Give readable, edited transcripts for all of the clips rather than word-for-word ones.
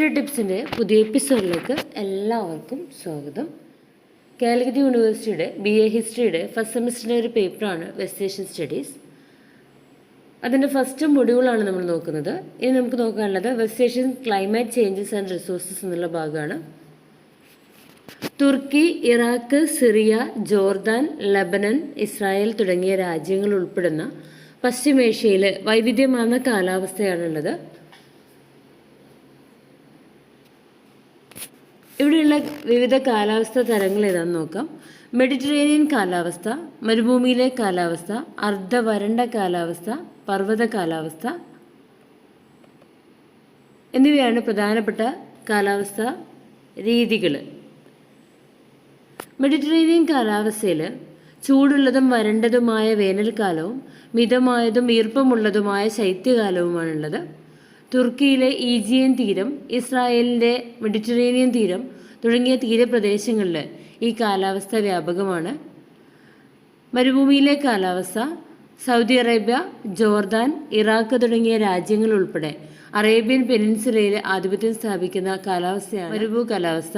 Chemistry ടിപ്സിൻ്റെ പുതിയ എപ്പിസോഡിലേക്ക് എല്ലാവർക്കും സ്വാഗതം. കാലിക്കറ്റ് യൂണിവേഴ്സിറ്റിയുടെ BA ഹിസ്റ്ററിയുടെ ഫസ്റ്റ് സെമിസ്റ്ററിൻ്റെ ഒരു പേപ്പറാണ് വെസ്റ്റ് ഏഷ്യൻ സ്റ്റഡീസ്. അതിൻ്റെ ഫസ്റ്റ് മൊഡ്യൂളാണ് നമ്മൾ നോക്കുന്നത്. ഇനി നമുക്ക് നോക്കാനുള്ളത് west Asian climate changes and resources എന്നുള്ള ഭാഗമാണ്. Turkey, Iraq, Syria, Jordan, Lebanon, Israel തുടങ്ങിയ രാജ്യങ്ങൾ ഉൾപ്പെടുന്ന പശ്ചിമേഷ്യയിൽ വൈവിധ്യമാർന്ന കാലാവസ്ഥയാണുള്ളത്. ഇവിടെയുള്ള വിവിധ കാലാവസ്ഥ തരങ്ങൾ ഏതാണെന്ന് നോക്കാം. മെഡിറ്ററേനിയൻ കാലാവസ്ഥ, മരുഭൂമിയിലെ കാലാവസ്ഥ, അർദ്ധവരണ്ട കാലാവസ്ഥ, പർവ്വത കാലാവസ്ഥ എന്നിവയാണ് പ്രധാനപ്പെട്ട കാലാവസ്ഥ രീതികൾ. മെഡിറ്ററേനിയൻ കാലാവസ്ഥയിൽ ചൂടുള്ളതും വരണ്ടതുമായ വേനൽക്കാലവും മിതമായതും ഈർപ്പമുള്ളതുമായ ശൈത്യകാലവുമാണുള്ളത്. തുർക്കിയിലെ ഈജിയൻ തീരം, ഇസ്രായേലിൻ്റെ മെഡിറ്ററേനിയൻ തീരം തുടങ്ങിയ തീരപ്രദേശങ്ങളിൽ ഈ കാലാവസ്ഥ വ്യാപകമാണ്. മരുഭൂമിയിലെ കാലാവസ്ഥ സൗദി അറേബ്യ, ജോർദാൻ, ഇറാഖ് തുടങ്ങിയ രാജ്യങ്ങൾ ഉൾപ്പെടെ അറേബ്യൻ പെനിൻസുലയിൽ ആധിപത്യം സ്ഥാപിക്കുന്ന കാലാവസ്ഥയാണ് മരുഭൂ കാലാവസ്ഥ.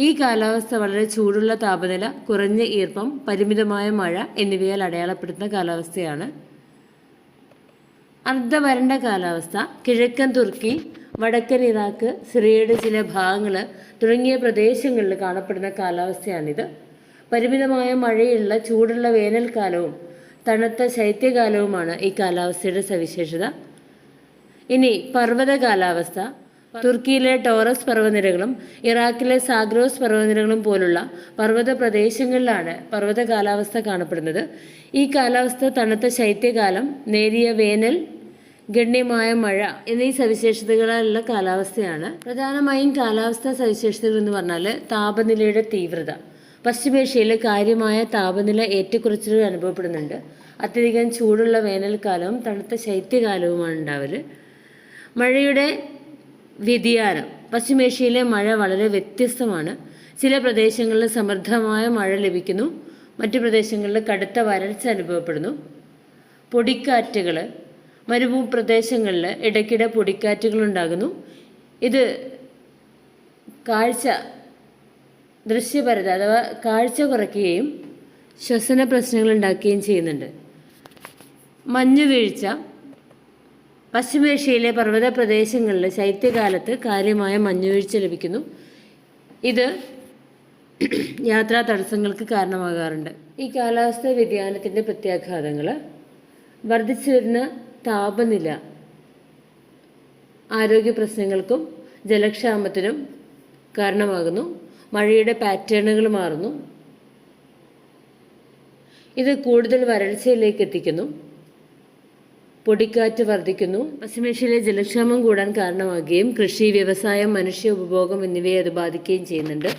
ഈ കാലാവസ്ഥ വളരെ ചൂടുള്ള താപനില, കുറഞ്ഞ ഈർപ്പം, പരിമിതമായ മഴ എന്നിവയാൽ അടയാളപ്പെടുത്തുന്ന കാലാവസ്ഥയാണ്. അർദ്ധവരണ്ട കാലാവസ്ഥ കിഴക്കൻ തുർക്കി, വടക്കൻ ഇറാഖ്, സിറിയയുടെ ചില ഭാഗങ്ങൾ തുടങ്ങിയ പ്രദേശങ്ങളിൽ കാണപ്പെടുന്ന കാലാവസ്ഥയാണിത്. പരിമിതമായ മഴയുള്ള ചൂടുള്ള വേനൽക്കാലവും തണുത്ത ശൈത്യകാലവുമാണ് ഈ കാലാവസ്ഥയുടെ സവിശേഷത. ഇനി പർവ്വത കാലാവസ്ഥ. തുർക്കിയിലെ ടോറസ് പർവ്വതനിരകളും ഇറാഖിലെ സാഗ്രോസ് പർവ്വതനിരകളും പോലുള്ള പർവ്വത പ്രദേശങ്ങളിലാണ് പർവ്വത കാലാവസ്ഥ കാണപ്പെടുന്നത്. ഈ കാലാവസ്ഥ തണുത്ത ശൈത്യകാലം, നേരിയ വേനൽ, ഗണ്യമായ മഴ എന്നീ സവിശേഷതകളുള്ള കാലാവസ്ഥയാണ്. പ്രധാനമായും കാലാവസ്ഥാ സവിശേഷതകൾ എന്ന് പറഞ്ഞാൽ താപനിലയുടെ തീവ്രത. പശ്ചിമേഷ്യയിൽ കാര്യമായ താപനില ഏറ്റക്കുറച്ചിലുകൾ അനുഭവപ്പെടുന്നുണ്ട്. അത്യധികം ചൂടുള്ള വേനൽക്കാലവും തണുത്ത ശൈത്യകാലവുമാണ് ഉണ്ടാവല്. മഴയുടെ വ്യതിയാനം. പശ്ചിമേഷ്യയിലെ മഴ വളരെ വ്യത്യസ്തമാണ്. ചില പ്രദേശങ്ങളിൽ സമൃദ്ധമായ മഴ ലഭിക്കുന്നു, മറ്റു പ്രദേശങ്ങളിൽ കടുത്ത വരൾച്ച അനുഭവപ്പെടുന്നു. പൊടിക്കാറ്റുകൾ. മരുഭൂപ്രദേശങ്ങളിൽ ഇടയ്ക്കിടെ പൊടിക്കാറ്റുകൾ ഉണ്ടാകുന്നു. ഇത് ദൃശ്യപരത അഥവാ കാഴ്ച കുറയ്ക്കുകയും ശ്വസന പ്രശ്നങ്ങൾ ഉണ്ടാക്കുകയും ചെയ്യുന്നുണ്ട്. മഞ്ഞുവീഴ്ച. പശ്ചിമേഷ്യയിലെ പർവ്വത പ്രദേശങ്ങളിൽ ശൈത്യകാലത്ത് കാര്യമായ മഞ്ഞുവീഴ്ച ലഭിക്കുന്നു. ഇത് യാത്രാ തടസ്സങ്ങൾക്ക് കാരണമാകാറുണ്ട്. ഈ കാലാവസ്ഥാ വ്യതിയാനത്തിൻ്റെ പ്രത്യാഘാതങ്ങൾ. വർദ്ധിച്ചു വരുന്ന താപനില ആരോഗ്യ പ്രശ്നങ്ങൾക്കും ജലക്ഷാമത്തിനും കാരണമാകുന്നു. മഴയുടെ പാറ്റേണുകൾ മാറുന്നു. ഇത് കൂടുതൽ വരൾച്ചയിലേക്ക് എത്തിക്കുന്നു. പൊടിക്കാറ്റ് വർദ്ധിക്കുന്നു. പശ്ചിമേഷ്യയിലെ ജലക്ഷാമം കൂടാൻ കാരണമാകുകയും കൃഷി, വ്യവസായം, മനുഷ്യ ഉപഭോഗം എന്നിവയെ അത് ബാധിക്കുകയും ചെയ്യുന്നുണ്ട്.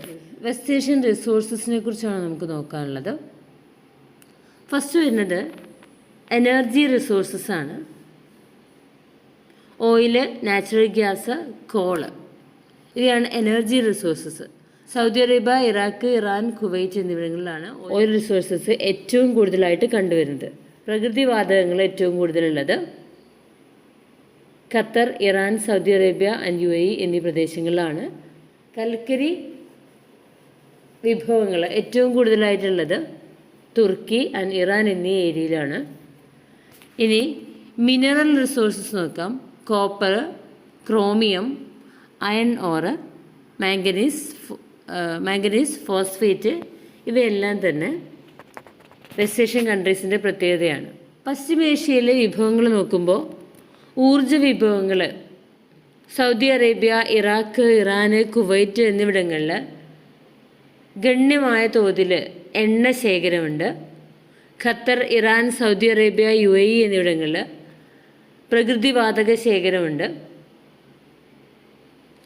വെസ്റ്റ് ഏഷ്യൻ റിസോഴ്സസിനെ കുറിച്ചാണ് നമുക്ക് നോക്കാനുള്ളത്. ഫസ്റ്റ് വരുന്നത് എനർജി റിസോഴ്സസ് ആണ്. ഓയില്, നാച്ചുറൽ ഗ്യാസ്, കോള് ഇവയാണ് energy resources. Saudi Arabia, Iraq, Iran, Kuwait എന്നിവിടങ്ങളിലാണ് ഓയിൽ റിസോഴ്സസ് ഏറ്റവും കൂടുതലായിട്ട് കണ്ടുവരുന്നത്. പ്രകൃതിവാതകങ്ങൾ ഏറ്റവും കൂടുതലുള്ളത് Qatar, Iran, Saudi Arabia and UAE എന്നീ പ്രദേശങ്ങളിലാണ്. കൽക്കരി വിഭവങ്ങൾ ഏറ്റവും കൂടുതലായിട്ടുള്ളത് തുർക്കി ആൻഡ് ഇറാൻ എന്നീ ഏരിയയിലാണ്. ഇനി മിനറൽ റിസോഴ്സസ് നോക്കാം. Copper, chromium, iron or, manganese, phosphate ഇവയെല്ലാം തന്നെ വെസ്റ്റ് ഏഷ്യൻ കൺട്രീസിൻ്റെ പ്രത്യേകതയാണ്. പശ്ചിമേഷ്യയിലെ വിഭവങ്ങൾ നോക്കുമ്പോൾ ഊർജ വിഭവങ്ങൾ Saudi Arabia, Iraq, Iran, Kuwait എന്നിവിടങ്ങളിൽ ഗണ്യമായ തോതിൽ എണ്ണ ശേഖരമുണ്ട്. Qatar, Iran, Saudi Arabia, UAE എന്നിവിടങ്ങളിൽ പ്രകൃതിവാതക ശേഖരമുണ്ട്.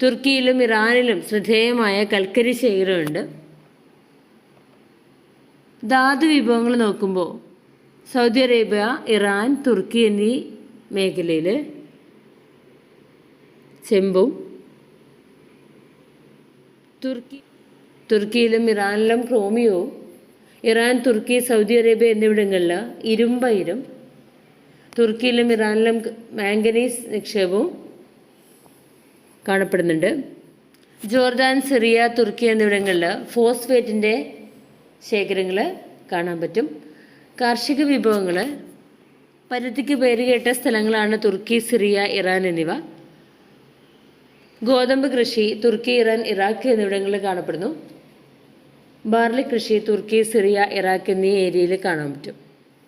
തുർക്കിയിലും ഇറാനിലും ശ്രദ്ധേയമായ കൽക്കരി ശേഖരമുണ്ട്. ധാതു വിഭവങ്ങൾ നോക്കുമ്പോൾ സൗദി അറേബ്യ, ഇറാൻ, തുർക്കി എന്നീ മേഖലയിൽ ചെമ്പും, തുർക്കിയിലും ഇറാനിലും ക്രോമിയവും, ഇറാൻ, തുർക്കി, സൗദി അറേബ്യ എന്നിവിടങ്ങളിൽ ഇരുമ്പയിരും, തുർക്കിയിലും ഇറാനിലും മാംഗനീസ് നിക്ഷേപവും കാണപ്പെടുന്നുണ്ട്. ജോർദാൻ, സിറിയ, തുർക്കി എന്നിവിടങ്ങളിൽ ഫോസ്ഫേറ്റിൻ്റെ ശേഖരങ്ങൾ കാണാൻ പറ്റും. കാർഷിക വിഭവങ്ങൾ പരുത്തിക്ക് പേരുകേട്ട സ്ഥലങ്ങളാണ് തുർക്കി, സിറിയ, ഇറാൻ എന്നിവ. ഗോതമ്പ് കൃഷി തുർക്കി, ഇറാൻ, ഇറാഖ് എന്നിവിടങ്ങളിൽ കാണപ്പെടുന്നു. ബാർലി കൃഷി തുർക്കി, സിറിയ, ഇറാഖ് എന്നീ ഏരിയയിൽ കാണാൻ പറ്റും.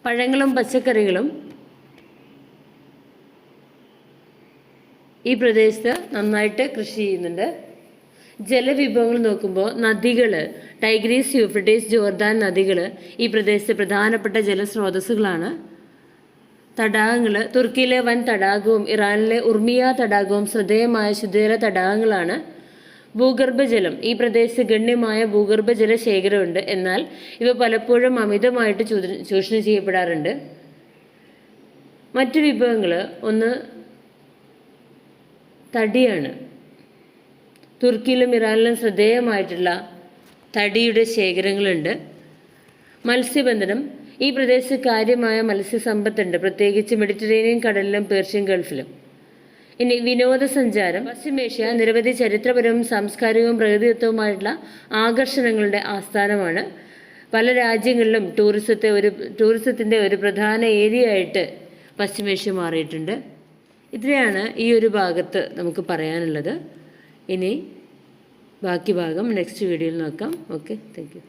പഴങ്ങളും പച്ചക്കറികളും ഈ പ്രദേശത്ത് നന്നായിട്ട് കൃഷി ചെയ്യുന്നുണ്ട്. ജലവിഭവങ്ങൾ നോക്കുമ്പോൾ നദികൾ, ടൈഗ്രീസ്, യൂഫ്രട്ടീസ്, ജോർദാൻ നദികൾ ഈ പ്രദേശത്തെ പ്രധാനപ്പെട്ട ജലസ്രോതസ്സുകളാണ്. തടാകങ്ങൾ തുർക്കിയിലെ വൻ തടാകവും ഇറാനിലെ ഉർമിയ തടാകവും ശ്രദ്ധേയമായ ശുദ്ധജല തടാകങ്ങളാണ്. ഭൂഗർഭജലം ഈ പ്രദേശത്ത് ഗണ്യമായ ഭൂഗർഭജല ശേഖരമുണ്ട്. എന്നാൽ ഇവ പലപ്പോഴും അമിതമായിട്ട് ചൂഷണം ചെയ്യപ്പെടാറുണ്ട്. മറ്റു വിഭവങ്ങൾ ഒന്ന് തടിയാണ്. തുർക്കിയിലും ഇറാനിലും ശ്രദ്ധേയമായിട്ടുള്ള തടിയുടെ ശേഖരങ്ങളുണ്ട്. മത്സ്യബന്ധനം ഈ പ്രദേശത്ത് കാര്യമായ മത്സ്യസമ്പത്തുണ്ട്, പ്രത്യേകിച്ച് മെഡിറ്ററേനിയൻ കടലിലും പേർഷ്യൻ ഗൾഫിലും. ഇനി വിനോദസഞ്ചാരം. പശ്ചിമേഷ്യ നിരവധി ചരിത്രപരവും സാംസ്കാരികവും പ്രകൃതിദത്തവുമായിട്ടുള്ള ആകർഷണങ്ങളുടെ ആസ്ഥാനമാണ്. പല രാജ്യങ്ങളിലും ടൂറിസത്തിൻ്റെ ഒരു പ്രധാന ഏരിയ ആയിട്ട് പശ്ചിമേഷ്യ മാറിയിട്ടുണ്ട്. ഇത്രയാണ് ഈ ഒരു ഭാഗത്ത് നമുക്ക് പറയാനുള്ളത്. ഇനി ബാക്കി ഭാഗം നെക്സ്റ്റ് വീഡിയോയിൽ നോക്കാം. Okay, thank you.